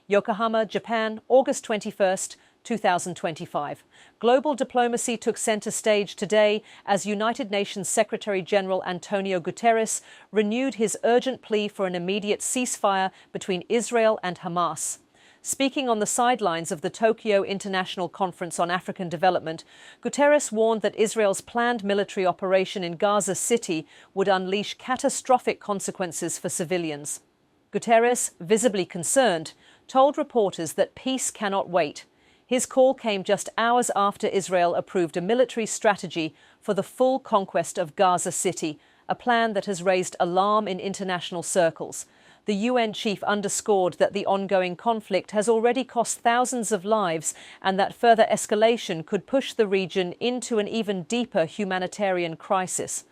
Yokohama, Japan, August 21st, 2025. Global diplomacy took center stage today as United Nations Secretary General Antonio Guterres renewed his urgent plea for an immediate ceasefire between Israel and Hamas. Speaking on the sidelines of the Tokyo International Conference on African Development, Guterres warned that Israel's planned military operation in Gaza City would unleash catastrophic consequences for civilians. Guterres, visibly concerned, told reporters that peace cannot wait. His call came just hours after Israel approved a military strategy for the full conquest of Gaza City, a plan that has raised alarm in international circles. The UN chief underscored that the ongoing conflict has already cost thousands of lives and that further escalation could push the region into an even deeper humanitarian crisis.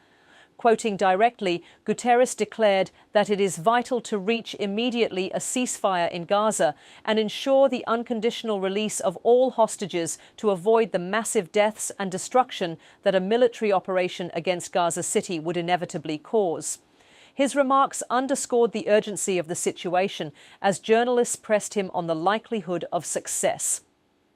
Quoting directly, Guterres declared that it is vital to reach immediately a ceasefire in Gaza and ensure the unconditional release of all hostages to avoid the massive deaths and destruction that a military operation against Gaza City would inevitably cause. His remarks underscored the urgency of the situation as journalists pressed him on the likelihood of success.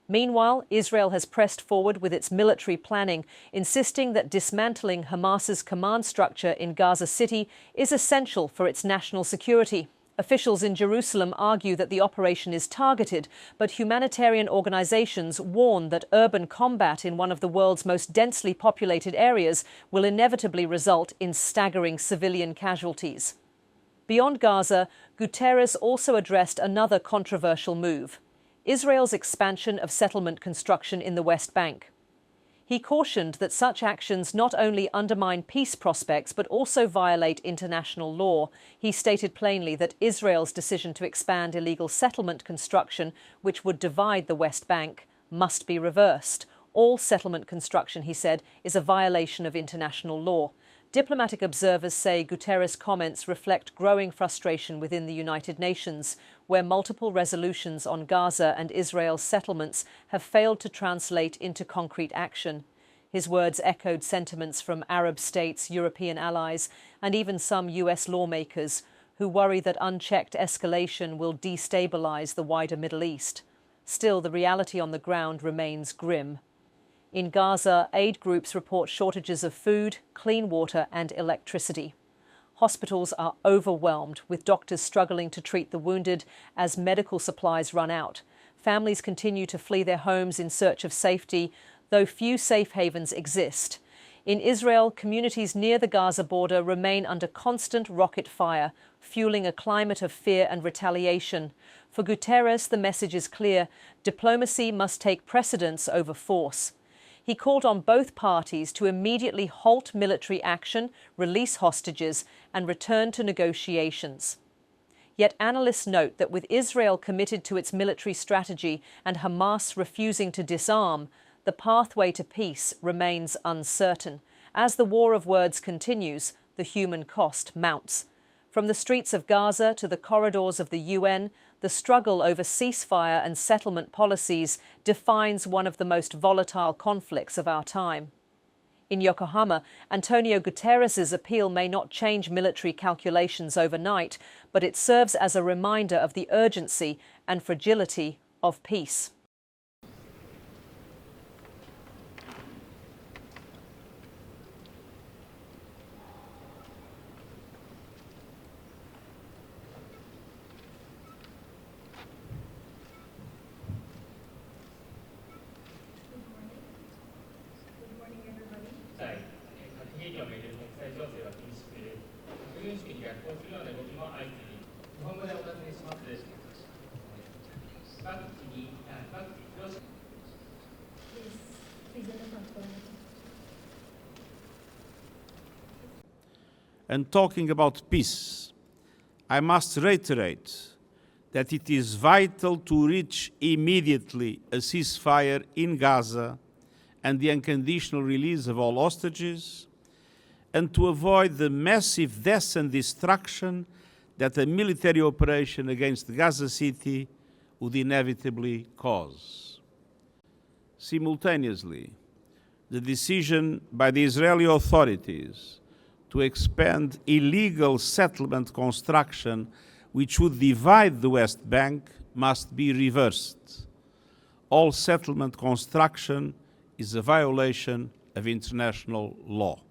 Meanwhile, Israel has pressed forward with its military planning, insisting that dismantling Hamas's command structure in Gaza City is essential for its national security. Officials in Jerusalem argue that the operation is targeted, but humanitarian organizations warn that urban combat in one of the world's most densely populated areas will inevitably result in staggering civilian casualties. Beyond Gaza, Guterres also addressed another controversial move: Israel's expansion of settlement construction in the West Bank. He cautioned that such actions not only undermine peace prospects but also violate international law. He stated plainly that Israel's decision to expand illegal settlement construction, which would divide the West Bank, must be reversed. All settlement construction, he said, is a violation of international law. Diplomatic observers say Guterres' comments reflect growing frustration within the United Nations, where multiple resolutions on Gaza and Israel's settlements have failed to translate into concrete action. His words echoed sentiments from Arab states, European allies, and even some US lawmakers who worry that unchecked escalation will destabilize the wider Middle East. Still, the reality on the ground remains grim. In Gaza, aid groups report shortages of food, clean water and electricity. Hospitals are overwhelmed, with doctors struggling to treat the wounded as medical supplies run out. Families continue to flee their homes in search of safety, though few safe havens exist. In Israel, communities near the Gaza border remain under constant rocket fire, fueling a climate of fear and retaliation. For Guterres, the message is clear: diplomacy must take precedence over force. He called on both parties to immediately halt military action, release hostages, and return to negotiations. Yet analysts note that with Israel committed to its military strategy and Hamas refusing to disarm, the pathway to peace remains uncertain. As the war of words continues, the human cost mounts. From the streets of Gaza to the corridors of the UN, the struggle over ceasefire and settlement policies defines one of the most volatile conflicts of our time. In Yokohama, Antonio Guterres' appeal may not change military calculations overnight, but it serves as a reminder of the urgency and fragility of peace. And talking about peace, I must reiterate that it is vital to reach immediately a ceasefire in Gaza and the unconditional release of all hostages, and to avoid the massive deaths and destruction that a military operation against Gaza City would inevitably cause. Simultaneously, the decision by the Israeli authorities to expand illegal settlement construction which would divide the West Bank must be reversed. All settlement construction is a violation of international law.